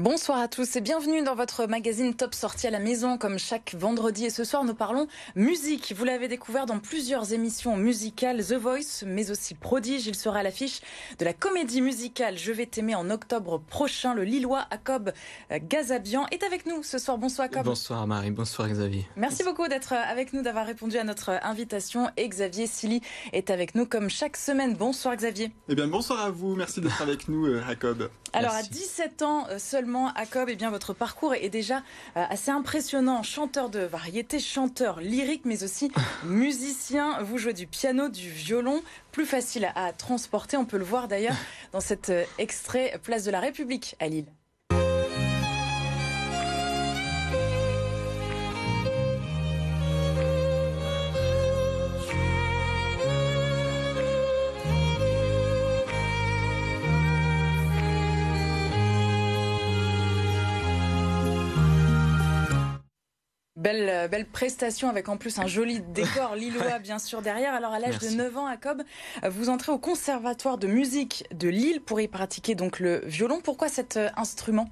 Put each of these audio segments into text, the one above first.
Bonsoir à tous et bienvenue dans votre magazine Top Sortie à la maison comme chaque vendredi. Et ce soir, nous parlons musique. Vous l'avez découvert dans plusieurs émissions musicales, The Voice, mais aussi Prodige. Il sera à l'affiche de la comédie musicale Je vais t'aimer en octobre prochain. Le Lillois Akob Gazabian est avec nous ce soir. Bonsoir Akob. Bonsoir Marie, bonsoir Xavier. Merci beaucoup d'être avec nous, d'avoir répondu à notre invitation. Et Xavier Silly est avec nous comme chaque semaine. Bonsoir Xavier. Eh bien bonsoir à vous, merci d'être avec nous Akob. Alors Merci. à 17 ans seulement, Akob, eh bien votre parcours est déjà assez impressionnant. Chanteur de variété, chanteur lyrique, mais aussi musicien. Vous jouez du piano, du violon, plus facile à transporter. On peut le voir d'ailleurs dans cet extrait Place de la République à Lille. Belle prestation avec en plus un joli décor lillois bien sûr derrière. Alors à l'âge de 9 ans, Akob, vous entrez au conservatoire de musique de Lille pour y pratiquer donc le violon. Pourquoi cet instrument ?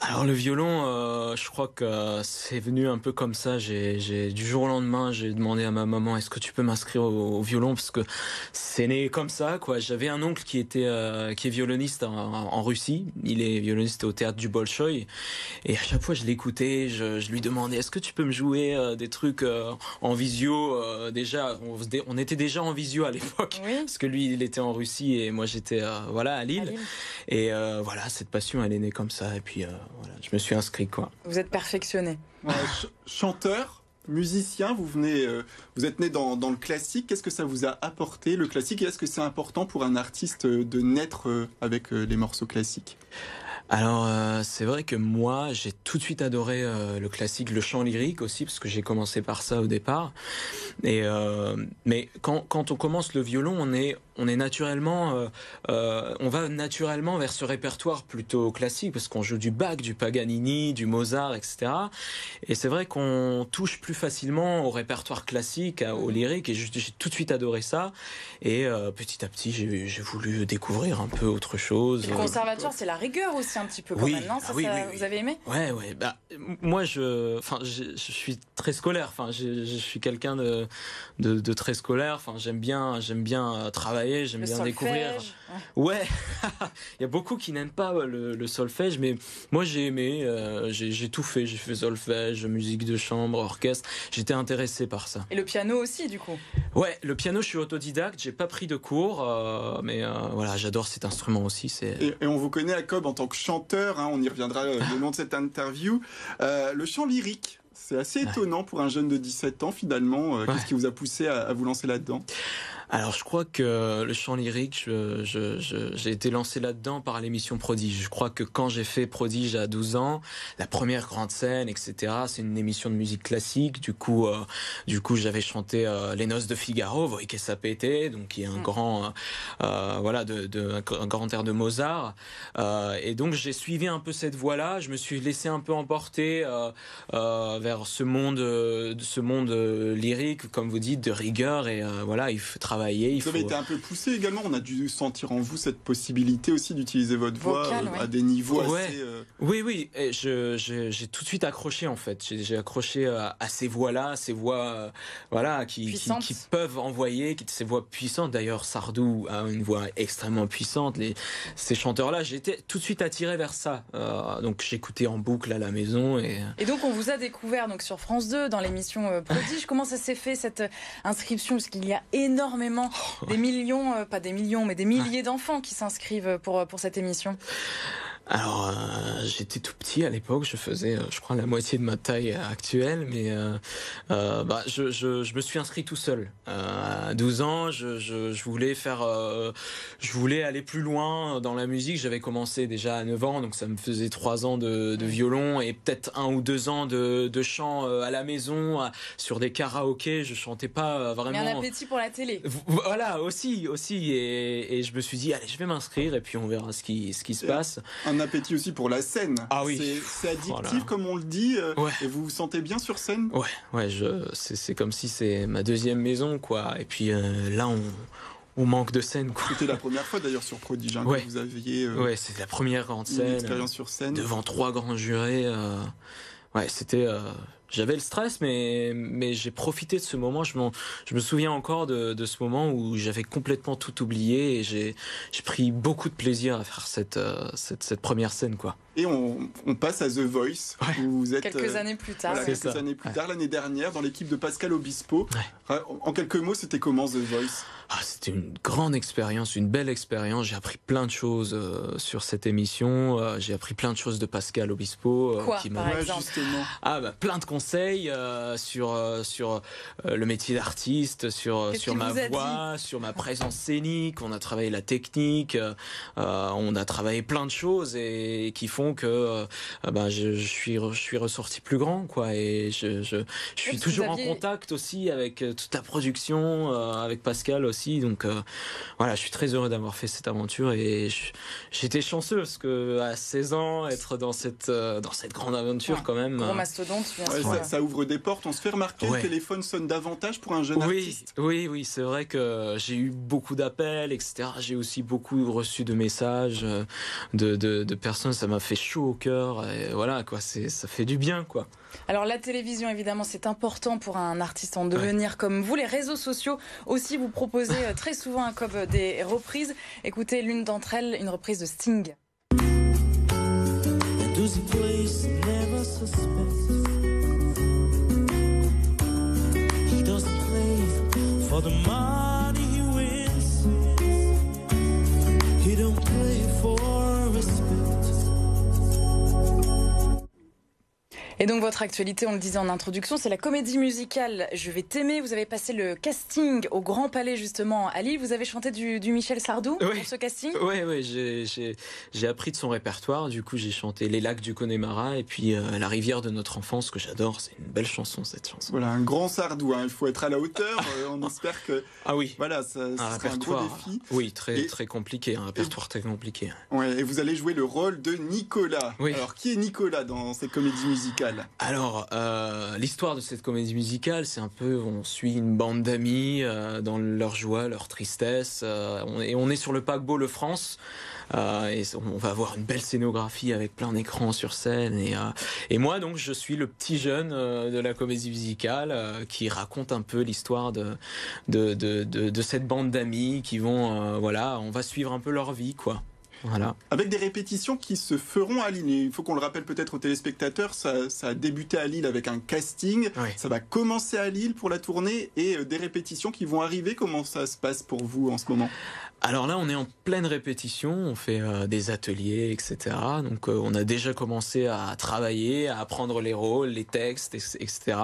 Alors le violon, je crois que c'est venu un peu comme ça. Du jour au lendemain, j'ai demandé à ma maman est-ce que tu peux m'inscrire au violon, parce que c'est né comme ça, quoi. J'avais un oncle qui est violoniste en Russie. Il est violoniste au théâtre du Bolchoï, et à chaque fois je l'écoutais, je lui demandais est-ce que tu peux me jouer des trucs en visio. Déjà, on était déjà en visio à l'époque, oui. Parce que lui il était en Russie et moi j'étais à Lille. Et voilà, cette passion elle est née comme ça, et puis voilà, je me suis inscrit, quoi. Vous êtes perfectionné. Chanteur, musicien, vous êtes né dans le classique. Qu'est-ce que ça vous a apporté, le classique, et est-ce que c'est important pour un artiste de naître avec les morceaux classiques ? Alors c'est vrai que moi j'ai tout de suite adoré le classique, le chant lyrique aussi, parce que j'ai commencé par ça au départ. Et mais quand on commence le violon, on est naturellement, on va naturellement vers ce répertoire plutôt classique, parce qu'on joue du Bach, du Paganini, du Mozart, etc. Et c'est vrai qu'on touche plus facilement au répertoire classique, au lyrique, et j'ai tout de suite adoré ça. Et petit à petit, j'ai voulu découvrir un peu autre chose. Et le conservatoire, c'est la rigueur aussi un petit peu quand même, non ? Oui. Vous avez aimé ? Ouais. Bah, moi, je suis très scolaire. Enfin, je suis quelqu'un de très scolaire. Enfin, j'aime bien travailler, j'aime bien découvrir. Ouais. Il y a beaucoup qui n'aiment pas le solfège, mais moi j'ai aimé. J'ai tout fait. J'ai fait solfège, musique de chambre, orchestre. J'étais intéressé par ça. Et le piano aussi, du coup ? Ouais, le piano, je suis autodidacte. J'ai pas pris de cours, mais voilà, j'adore cet instrument aussi. Et on vous connaît, Akob, en tant que chanteur. On y reviendra le long de cette interview. Le chant lyrique. C'est assez étonnant pour un jeune de 17 ans, finalement. Qu'est-ce qui vous a poussé à vous lancer là-dedans ? Alors, je crois que le chant lyrique, j'ai été lancé là-dedans par l'émission Prodige. Je crois que quand j'ai fait Prodige à 12 ans, la première grande scène, etc., c'est une émission de musique classique. Du coup, j'avais chanté Les Noces de Figaro, Voi che sapete, donc qui est un grand, un grand air de Mozart. Et donc, j'ai suivi un peu cette voie-là. Je me suis laissé un peu emporter vers ce monde lyrique, comme vous dites, de rigueur. Et voilà, il faut travailler. Vous avez été un peu poussé également. On a dû sentir en vous cette possibilité aussi d'utiliser votre voix à des niveaux assez... Oui. Et j'ai tout de suite accroché, en fait. J'ai accroché à ces voix-là, ces voix qui peuvent envoyer, ces voix puissantes. D'ailleurs, Sardou a une voix extrêmement puissante. Ces chanteurs-là, j'ai été tout de suite attiré vers ça. Donc j'écoutais en boucle à la maison. Et donc on vous a découvert donc, sur France 2 dans l'émission Prodige. Comment ça s'est fait, cette inscription ? Parce qu'il y a énormément des millions, pas des millions, mais des milliers d'enfants qui s'inscrivent pour cette émission. Alors, j'étais tout petit à l'époque, je faisais, je crois, la moitié de ma taille actuelle, mais je me suis inscrit tout seul. À 12 ans, je voulais aller plus loin dans la musique. J'avais commencé déjà à 9 ans, donc ça me faisait 3 ans de violon et peut-être 1 ou 2 ans de chant à la maison, sur des karaokés. Je chantais pas vraiment. Mais un appétit pour la télé. Voilà, aussi. Et je me suis dit, allez, je vais m'inscrire et puis on verra ce qui se passe. Un appétit aussi pour la scène. Ah oui. C'est addictif, comme on le dit. Et vous vous sentez bien sur scène ? Ouais. C'est comme si c'est ma deuxième maison, quoi. Et puis là, on manque de scène, quoi. C'était la première fois d'ailleurs sur Prodige, hein, Ouais. que vous aviez Ouais, c'était la première grande une scène. expérience sur scène. Devant 3 grands jurés. Ouais, c'était. J'avais le stress, mais j'ai profité de ce moment. Je me souviens encore de ce moment où j'avais complètement tout oublié et j'ai pris beaucoup de plaisir à faire cette première scène, quoi. Et on passe à The Voice, Ouais. où vous êtes Quelques années plus tard. voilà, C'est quelques ça. années plus Ouais. tard, l'année dernière, dans l'équipe de Pascal Obispo. Ouais. En quelques mots, c'était comment The Voice? C'était une grande expérience, une belle expérience. J'ai appris plein de choses sur cette émission. J'ai appris plein de choses de Pascal Obispo. Quoi, qui par m'a... Ouais, exemple. justement. Plein de conseils sur le métier d'artiste, sur Qu'est-ce sur qu'il ma vous a voix, sur ma présence scénique. On a travaillé la technique, on a travaillé plein de choses et qui font que je suis ressorti plus grand, quoi. Et je suis parce que toujours vous en aviez- contact aussi avec toute la production, avec Pascal aussi. Donc voilà, je suis très heureux d'avoir fait cette aventure et j'étais chanceux parce que à 16 ans, être dans cette grande aventure, Ouais. quand même. Gros mastodonte, bien Ouais, sûr. ça ouvre des portes. On se fait remarquer, Ouais. le téléphone sonne davantage pour un jeune Oui, artiste. oui, c'est vrai que j'ai eu beaucoup d'appels, etc. J'ai aussi beaucoup reçu de messages de personnes. Ça m'a fait chaud au cœur. Et voilà, quoi. Ça fait du bien, quoi. Alors la télévision, évidemment, c'est important pour un artiste en devenir comme vous. Les réseaux sociaux aussi, vous proposez très souvent comme des reprises. Écoutez l'une d'entre elles, une reprise de Sting. Does he place never suspect? He doesn't play for the money he wins. He don't play for respect. Et donc votre actualité, on le disait en introduction, c'est la comédie musicale Je vais t'aimer. Vous avez passé le casting au Grand Palais justement à Lille. Vous avez chanté du Michel Sardou Oui. pour ce casting. Ouais, j'ai appris de son répertoire. Du coup, j'ai chanté Les lacs du Connemara et puis La rivière de notre enfance, que j'adore. C'est une belle chanson, cette chanson. Voilà, un grand Sardou, hein. Il faut être à la hauteur. On espère que Ah oui. voilà, ça Un sera un gros répertoire, défi. oui, très Et- très compliqué, un répertoire très compliqué. Ouais, et vous allez jouer le rôle de Nicolas. Oui. Alors, qui est Nicolas dans cette comédie musicale? Alors, l'histoire de cette comédie musicale, c'est un peu, on suit une bande d'amis dans leur joie, leur tristesse, et on est sur le paquebot Le France. Et on va avoir une belle scénographie avec plein d'écrans sur scène et moi donc je suis le petit jeune de la comédie musicale qui raconte un peu l'histoire de cette bande d'amis qui vont on va suivre un peu leur vie, quoi. Voilà. Avec des répétitions qui se feront à Lille. Il faut qu'on le rappelle peut-être aux téléspectateurs, ça a débuté à Lille avec un casting, Oui. ça va commencer à Lille pour la tournée et des répétitions qui vont arriver. Comment ça se passe pour vous en ce moment? Alors là, on est en pleine répétition, on fait des ateliers, etc. Donc on a déjà commencé à travailler, à apprendre les rôles, les textes, etc.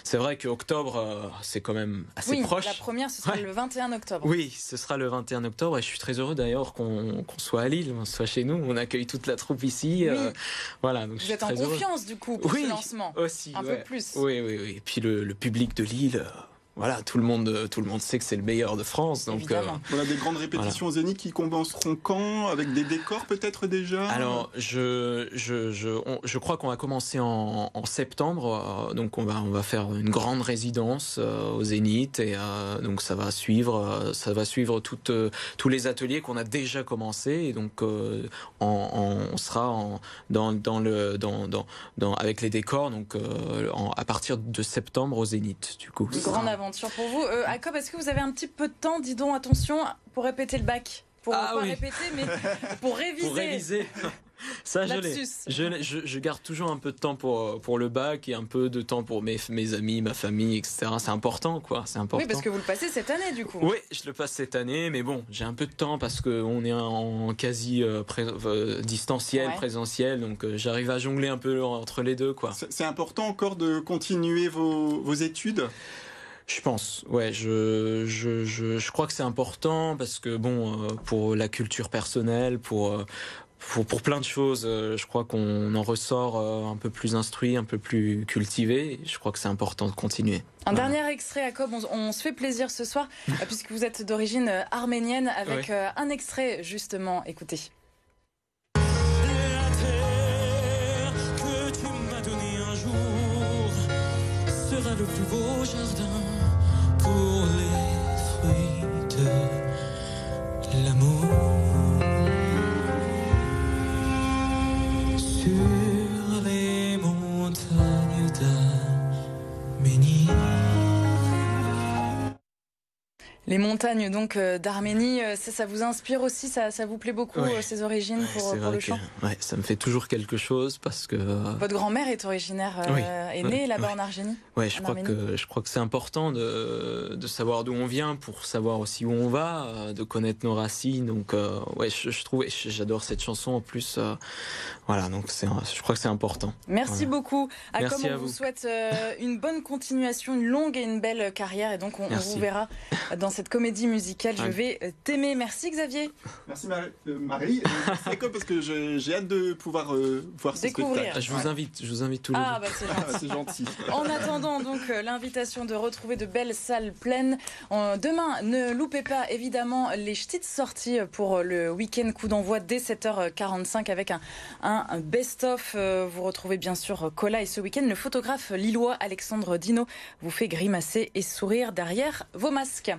C'est vrai qu'octobre, c'est quand même assez Oui, proche. la première, ce sera Ouais. le 21 octobre. Oui, ce sera le 21 octobre et je suis très heureux d'ailleurs qu'on soit à Lille, qu'on soit chez nous. On accueille toute la troupe ici. Oui. Voilà, donc je Vous suis êtes en très heureux. confiance du coup pour Oui, ce lancement. aussi. Un ouais. peu plus. Oui. Et puis le public de Lille, voilà, tout le monde sait que c'est le meilleur de France. Donc, Évidemment. On a des grandes répétitions au Zénith qui commenceront quand? Avec des décors peut-être déjà? Alors, je crois qu'on va commencer en septembre. Donc, on va faire une grande résidence au Zénith et donc ça va suivre tous les ateliers qu'on a déjà commencé. Et donc, on sera avec les décors. Donc, à partir de septembre au Zénith. Du coup, Une grande aventure pour vous. Jacob, est-ce que vous avez un petit peu de temps, dis donc, attention, pour répéter le bac? Pour Ah pas oui. répéter, mais pour réviser. Pour réviser. Ça, je l'ai. Lapsus. Je garde toujours un peu de temps pour le bac et un peu de temps pour mes amis, ma famille, etc. C'est important, quoi. C'est important. Oui, parce que vous le passez cette année, du coup. Oui, je le passe cette année, mais bon, j'ai un peu de temps parce qu'on est en quasi distanciel, Ouais. présentiel, donc j'arrive à jongler un peu entre les deux, quoi. C'est important encore de continuer vos études? Je pense, ouais, je crois que c'est important parce que bon, pour la culture personnelle, pour plein de choses, je crois qu'on en ressort un peu plus instruit, un peu plus cultivé. Je crois que c'est important de continuer. Un dernier extrait, Jacob, on se fait plaisir ce soir, puisque vous êtes d'origine arménienne, avec un extrait, justement, écoutez. La terre que tu m'as donnée un jour sera le plus beau jardin pour les fruits de d'Arménie. Les montagnes donc d'Arménie, ça vous inspire aussi, ça vous plaît beaucoup ces origines pour le chant? Ouais, ça me fait toujours quelque chose parce que votre grand-mère est originaire, est née là-bas en Arménie. Ouais, je crois que c'est important de savoir d'où on vient pour savoir aussi où on va, de connaître nos racines. Donc je trouve, j'adore cette chanson en plus. Voilà, donc je crois que c'est important. Merci beaucoup. Merci Comme à on vous vous. souhaite une bonne continuation, une longue et une belle carrière, et donc on vous verra dans cette comédie musicale. Je vais t'aimer. Merci Xavier. Merci Marie. C'est quoi parce que j'ai hâte de pouvoir voir ce Découvrir. spectacle. Je vous invite tous les jours. Bah c'est gentil. C'est gentil. En attendant donc l'invitation de retrouver de belles salles pleines. Demain, ne loupez pas évidemment les petites sorties pour le week-end coup d'envoi dès 7h45 avec un best-of. Vous retrouvez bien sûr Cola, et ce week-end, le photographe lillois Alexandre Dino vous fait grimacer et sourire derrière vos masques.